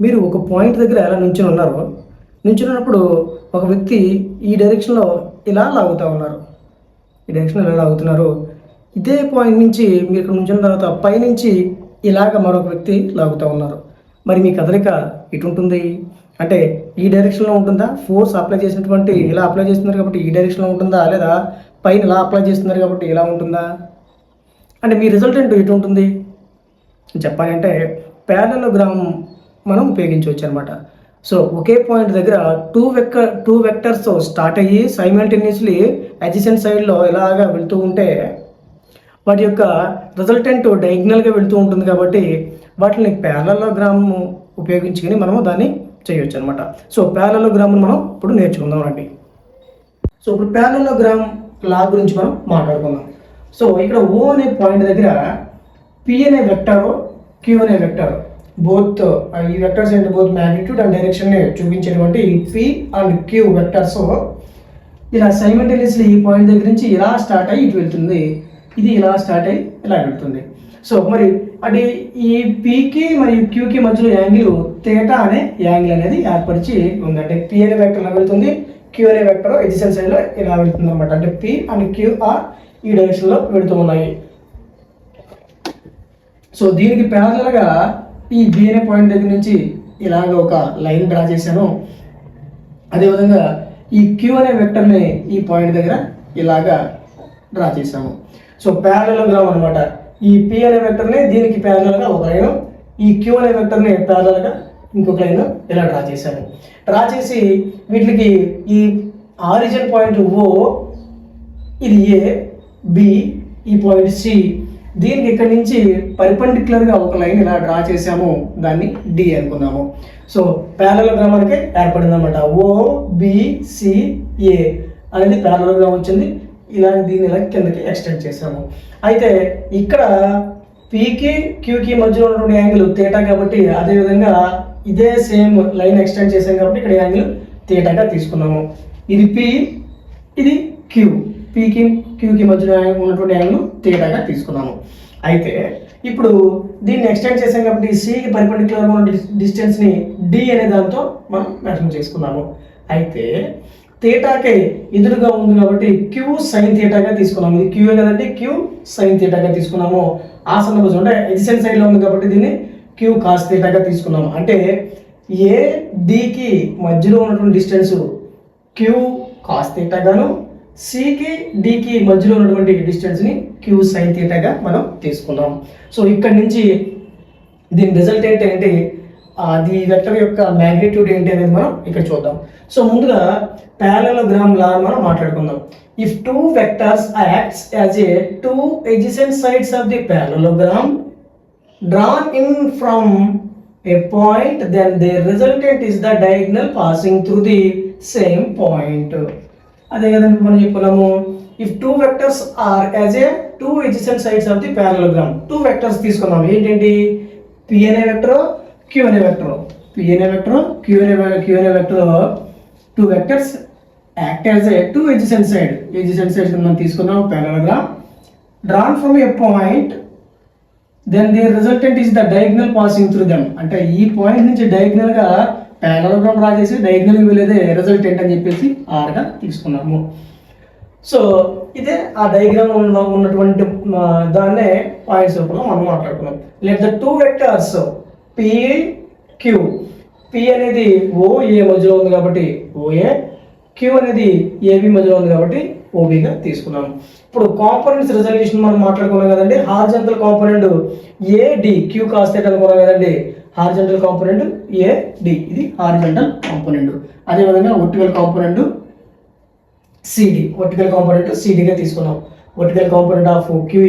మీరు ఒక పాయింట్ దగ్గర ఎలా నుంచుని ఉన్నారో, నుంచున్నప్పుడు ఒక వ్యక్తి ఈ డైరెక్షన్లో ఇలా లాగుతూ ఉన్నారు. ఈ డైరెక్షన్లో ఎలా లాగుతున్నారు, ఇదే పాయింట్ నుంచి మీరు ఇక్కడ నుంచిన తర్వాత పైనుంచి ఇలాగ మరొక వ్యక్తి లాగుతూ ఉన్నారు. మరి మీ కదలిక ఇటు ఉంటుంది అంటే ఈ డైరెక్షన్లో ఉంటుందా, ఫోర్స్ అప్లై చేసినటువంటి ఇలా అప్లై చేస్తున్నారు కాబట్టి ఈ డైరెక్షన్లో ఉంటుందా, లేదా పైన ఇలా అప్లై చేస్తున్నారు కాబట్టి ఇలా ఉంటుందా, అంటే మీ రిజల్టెంట్ ఎటు ఉంటుంది చెప్పాలంటే ప్యారలలోగ్రామ్ మనం ఉపయోగించవచ్చు అనమాట. సో ఒకే పాయింట్ దగ్గర టూ వెక్టర్స్ స్టార్ట్ అయ్యి సైమల్టేనియస్లీ అడ్జసెంట్ సైడ్లో ఇలాగా వెళ్తూ ఉంటే వాటి యొక్క రిజల్టెంట్ డయాగ్నల్గా వెళ్తూ ఉంటుంది కాబట్టి వాటిని ప్యారలలోగ్రామ్ ఉపయోగించుకొని మనము దాన్ని చేయొచ్చు అనమాట. సో ప్యారలలోగ్రామ్ను మనం ఇప్పుడు నేర్చుకుందాం రండి. సో ఇప్పుడు ప్యారలలోగ్రామ్ లా గురించి మనం మాట్లాడుకుందాం. సో ఇక్కడ ఓ అనే పాయింట్ దగ్గర పి అనే వెక్టర్, క్యూ అనే వెక్టర్, బోత్ ఈ vectors and both magnitude and డైరెక్షన్ని చూపించేటువంటి పి అండ్ క్యూ వెక్టర్స్ ఇలా సైమల్టేనియస్లీ ఈ పాయింట్ దగ్గర నుంచి ఇలా స్టార్ట్ అయ్యి ఇటు వెళ్తుంది, ఇది ఇలా స్టార్ట్ అయ్యి ఇలా వెళ్తుంది. సో మరి అది ఈ పీకి మరియు క్యూకి మధ్యలో యాంగిల్ తేటా అనే యాంగిల్ అనేది ఏర్పరిచి ఉంది. అంటే పి అనే వెక్టర్ ఇలా వెళ్తుంది, క్యూ అనే వెక్టర్ ఎడ్జసెంట్ సైడ్లో ఇలా వెళ్తుంది అనమాట. అంటే పి అండ్ క్యూ ఆర్ ఈ డైరెక్షన్లో వెళుతూ ఉన్నాయి. సో దీనికి ప్యారలల్గా ఈ బి అనే పాయింట్ దగ్గర నుంచి ఇలాగ ఒక లైన్ డ్రా చేశాను. అదేవిధంగా ఈ క్యూ అనే వెక్టర్ని ఈ పాయింట్ దగ్గర ఇలాగా డ్రా చేశాము. సో ప్యారలలోగ్రామ్ అనమాట. ఈ పి అనే వెక్టర్ని దీనికి ప్యారలల్గా ఒక లైన్, ఈ క్యూ అనే వెక్టర్ని ప్యారలల్గా ఇంకొక లైన్ ఇలా డ్రా చేశాను. డ్రా చేసి వీటికి ఈ ఆరిజిన్ పాయింట్ ఓ, ఇది ఏ, బి, ఈ పాయింట్ సి, దీనికి ఇక్కడి నుంచి పర్పెండిక్యులర్గా ఒక లైన్ ఇలా డ్రా చేసాము, దాన్ని డి అనుకున్నాము. సో ప్యారలలోగ్రామ్ మనకి ఏర్పడింది అనమాట. ఓ బి సి ఏ అనేది ప్యారలలోగ్రామ్ వచ్చింది. ఇలా దీన్ని ఇలా కిందకి ఎక్స్టెండ్ చేసాము. అయితే ఇక్కడ పీకి క్యూకి మధ్యలో ఉన్నటువంటి యాంగిల్ తేటా కాబట్టి అదేవిధంగా ఇదే సేమ్ లైన్ ఎక్స్టెండ్ చేసాం కాబట్టి ఇక్కడ యాంగిల్ తేటాగా తీసుకున్నాము. ఇది పి, ఇది క్యూ, పీకి క్యూకి మధ్యలో ఉన్నటువంటి యాంగిల్ తేటాగా తీసుకున్నాము. అయితే ఇప్పుడు దీన్ని ఎక్స్టెండ్ చేసాం కాబట్టి సికి పర్పెండిక్యులర్గా ఉన్న డిస్టెన్స్ని డి అనే దాంతో మనం మెజర్ చేసుకున్నాము. అయితే తేటాకే ఎదురుగా ఉంది కాబట్టి క్యూ సైన్ థీటాగా తీసుకున్నాము. ఇది క్యూ కదండి, క్యూ సైన్ థీటాగా తీసుకున్నాము. ఆ సందర్భంలో అంటే ఎడ్జసెంట్ సైడ్లో ఉంది కాబట్టి దీన్ని క్యూ కాస్ థీటాగా తీసుకున్నాము. అంటే ఏ డికి మధ్యలో ఉన్నటువంటి డిస్టెన్స్ క్యూ కాస్ థీటాగాను, సికి డికి మధ్యలో ఉన్నటువంటి డిస్టెన్స్ని క్యూ సైన్ థీటాగా మనం తీసుకున్నాం. సో ఇక్కడ నుంచి దీని రిజల్టెంట్ ఏంటి, అది వెక్టర్ యొక్క మ్యాగ్నిట్యూడ్ ఏంటి అనేది మనం ఇక్కడ చూద్దాం. సో ముందుగా ప్యారలలోగ్రామ్ లా మనం మాట్లాడుకుందాం. If two vectors acts as a two adjacent sides of the parallelogram drawn in from a point, then their resultant is the diagonal passing through the same point. అదే కదండి మనం చెప్పుకున్నాము. If two vectors are as a two adjacent sides of the parallelogram, two vectors తీసుకున్నాం. ఏంటంటి, P అనే vector, Q అనే vector, P అనే vector, Q అనే vector, two vectors act as a two adjacent sides మనం తీసుకున్నాం. parallelogram drawn from a point, then their resultant is the diagonal passing through them. అంటే ఈ పాయింట్ నుంచి diagonal గా parallelogram draw చేసి diagonal వెళ్ళేదే resultant అని చెప్పేసి ఆర్గా తీసుకున్నాము. సో ఇదే ఆ డయాగ్రామ్ ఉన్నటువంటి దాన్నే పాయింట్స్ రూపంలో మనం మాట్లాడుకున్నాం. Let the two vectors P Q, P అనేది ఓ ఏ మధ్యలో ఉంది కాబట్టి ఓఏ, క్యూ అనేది ఏబి మధ్యలో ఉంది కాబట్టి ఓబిగా తీసుకున్నాము. ఇప్పుడు కాంపోనెంట్స్ రిజల్యూషన్ మనం మాట్లాడుకున్నాం కదండి. Horizontal component A D, Q cos theta అనుకున్నాం కదండి. హారిజంటల్ కాంపోనెంట్ ఏడి, ఇది హారిజంటల్ కాంపోనెంట్. అదేవిధంగా vertical component C D, vertical component సిడిగా తీసుకున్నాం. Vertical component of Q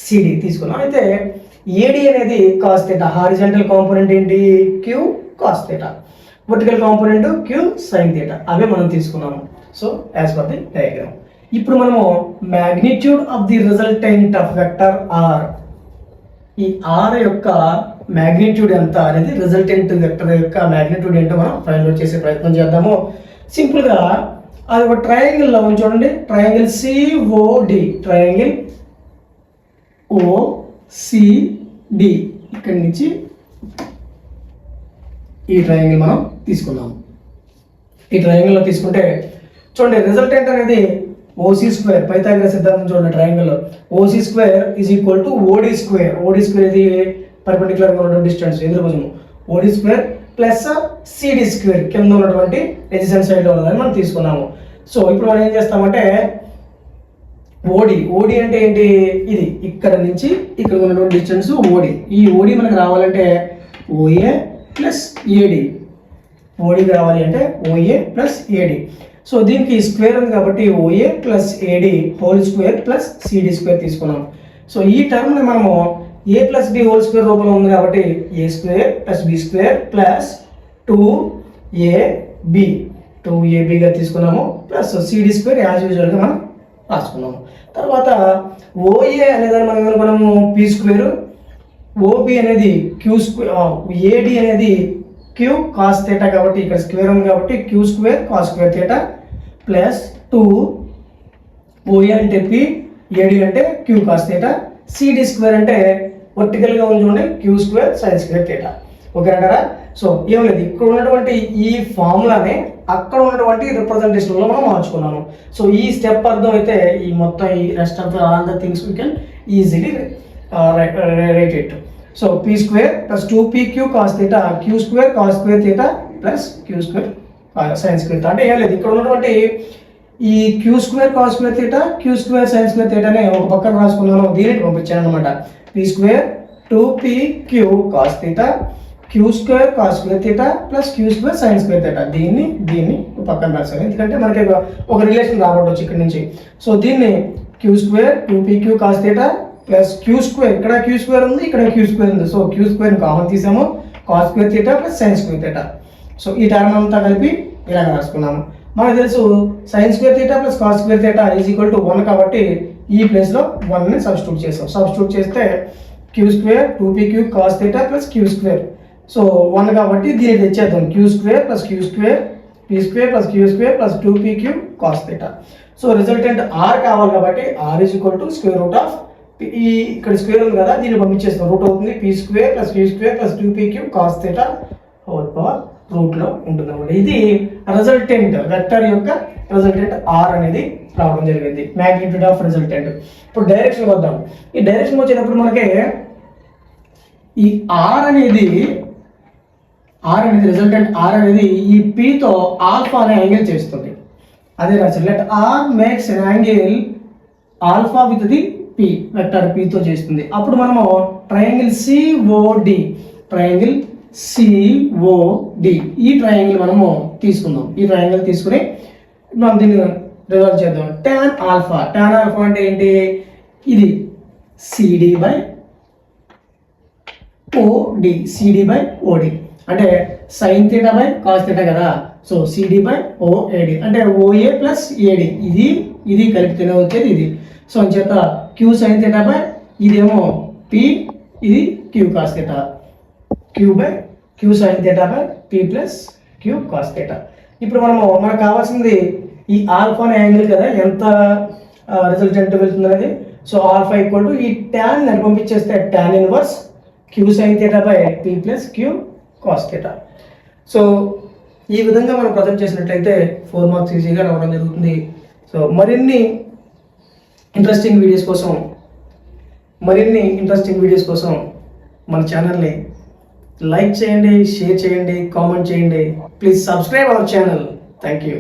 C D తీసుకున్నాం. అయితే ఏడి అనేది కాస్ థీటా, హారిజంటల్ కాంపోనెంట్ ఏంటి, Q cos theta, vertical component Q sine theta, అవే మనం తీసుకున్నాము. So as per the diagram. ఇప్పుడు మనము magnitude of the resultant of vector R, ఈ ఆర్ యొక్క మ్యాగ్నిట్యూడ్ ఎంత అనేది, రిజల్టెంట్ వెక్టర్ యొక్క మ్యాగ్నిట్యూడ్ ఏంటో మనం ఫైండ్ అవుట్ చేసే ప్రయత్నం చేద్దాము. సింపుల్గా అది ఒక ట్రయాంగిల్లో ఉంది చూడండి. ట్రయాంగిల్ సిఓడి, ట్రయాంగిల్ ఓసిడి, ఇక్కడి నుంచి ఈ ట్రయాంగిల్ మనం తీసుకున్నాం. ఈ ట్రయాంగిల్లో తీసుకుంటే చూడండి రిజల్టెంట్ అనేది ఓసీ స్క్వేర్, పైథాగరస్ సిద్ధాంతం చూడండి ట్రయాంగిల్లో O C square is equal to O D square. O D square ఇది పర్పెండిక్యులర్గా ఉన్నటువంటి డిస్టెన్స్ ఎదురుభుజము, O D square plus C D square కింద ఉన్నటువంటి ఎడ్జసెంట్ సైడ్లో ఉన్నదని మనం తీసుకున్నాము. సో ఇప్పుడు మనం ఏం చేస్తామంటే ఓడి అంటే ఏంటి, ఇది ఇక్కడ నుంచి ఇక్కడ ఉన్నటువంటి డిస్టెన్స్ ఓడి. ఈ ఓడి మనకు రావాలంటే ఓఏ ప్లస్ ఏడి, ఓడికి రావాలి అంటే ఓఏ ప్లస్ ఏడి. సో దీనికి స్క్వేర్ ఉంది కాబట్టి O A plus A D whole square plus C D square తీసుకున్నాం. సో ఈ టర్మ్ని మనము A plus B whole square రూపంలో ఉంది కాబట్టి A square plus B square plus 2ఏబిగా తీసుకున్నాము ప్లస్ సిడి స్క్వేర్ యాజ్ యూజువల్గా మనం రాసుకున్నాము. తర్వాత ఓఏ అనేదాన్ని మనం ఏమనుకున్నాము పి స్క్వేర్, ఓబి అనేది క్యూ స్క్వేర్, ఏడి అనేది క్యూ కాస్ థీటా కాబట్టి ఇక్కడ స్క్వేర్ ఉంది కాబట్టి Q square cos square theta plus 2 OA అంటే పి, ఏడి అంటే Q cos theta, CD square అంటే వర్టికల్గా ఉంది చూడండి Q square sine square theta. Okay అంటారా? సో ఏం లేదు, ఇక్కడ ఉన్నటువంటి ఈ ఫార్ములానే అక్కడ ఉన్నటువంటి రిప్రజెంటేషన్లో మనం మార్చుకున్నాము. సో ఈ స్టెప్ అర్థం అయితే ఈ మొత్తం ఈ rest of all the things we can easily write it. So P square plus 2pq cos theta Q square cos square theta plus Q square sine square theta. అంటే ఏం లేదు, ఇక్కడ ఉన్నటువంటి ఈ Q square cos square theta Q square sine square థీటానే ఒక పక్కన రాసుకున్నాను, దీనికి పంపించాను అనమాట. P square 2pq cos theta Q square cos square theta plus Q square sine square theta, దీన్ని పక్కన రాశాను ఎందుకంటే మనకి ఒక రిలేషన్ రాబట్టవచ్చు ఇక్కడ నుంచి. సో దీన్ని Q square 2pq cos theta plus Q square, ఇక్కడ క్యూ స్క్వేర్ ఉంది ఇక్కడ క్యూ స్క్వేర్ ఉంది, సో క్యూ స్క్వేర్ కామన్ తీసాము cos square theta plus sine square theta. So ఈ టర్మ్ అంతా కలిపి ఇలాగ రాసుకున్నాము. మనకు తెలుసు sine square theta plus cos square theta is equal to 1 కాబట్టి ఈ ప్లేస్లో 1ని సబ్స్టిట్యూట్ చేసాం. సబ్స్టిట్యూట్ చేస్తే Q square 2pq cos theta plus Q square, so 1 కాబట్టి దీన్ని తెచ్చేద్దాం Q square plus Q square P square plus Q square plus 2pq cos theta. So resultant R కావాలి కాబట్టి R is equal to square root of ఈ ఇక్కడ square ఉంది కదా దీన్ని పంపించేస్తాం, రూట్ అవుతుంది P square plus Q square plus 2pq cos theta whole power రూట్లో ఉంటుంది అనమాట. ఇది రిజల్టెంట్ వెక్టర్ యొక్క రిజల్టెంట్ ఆర్ అనేది రావడం జరిగింది, మ్యాగ్నిట్యూడ్ ఆఫ్ రిజల్టెంట్. ఇప్పుడు డైరెక్షన్ వద్దాం. ఈ డైరెక్షన్ వచ్చేటప్పుడు మనకి ఈ ఆర్ అనేది రిజల్టెంట్ ఆర్ అనేది ఈ పీతో ఆల్ఫా అనే యాంగిల్ చేస్తుంది. అదే రాశారు, let R makes an angle alpha with the P, vector పీతో చేస్తుంది. అప్పుడు మనము ట్రయాంగిల్ సిఓడి ఈ ట్రయాంగిల్ మనము తీసుకుందాం. ఈ ట్రయాంగిల్ తీసుకుని మనం దీన్ని రిజాల్వ్ చేద్దాం. tan ఆల్ఫా అంటే ఏంటి, ఇది సిడి బై ఓడి అంటే sign theta by cos theta కదా. సో సిడి బై ఓఏడి అంటే ఓఏ ప్లస్ ఏడి, ఇది కలిపితేనే వచ్చేది ఇది. సో అంచేత క్యూ సైన్ థీటా బై ఇదేమో పి, ఇది queue cos theta, queue sine theta by P plus Q cos theta. ఇప్పుడు మనకు కావాల్సింది ఈ ఆల్ఫా అనే యాంగిల్ కదా ఎంత రిజల్టెంట్ వెళ్తుంది అనేది. సో ఆల్ఫా ఈక్వల్ టు ఈ ట్యాన్ అని పంపించేస్తే tan inverse Q sine theta by P plus Q cos theta. So ఈ విధంగా మనం ప్రజెంట్ చేసినట్లయితే 4 మార్క్స్ ఈజీగా రావడం జరుగుతుంది. సో మరిన్ని ఇంట్రెస్టింగ్ వీడియోస్ కోసం మన ఛానల్ని లైక్ చేయండి, షేర్ చేయండి, కామెంట్ చేయండి. Please subscribe our channel. Thank you.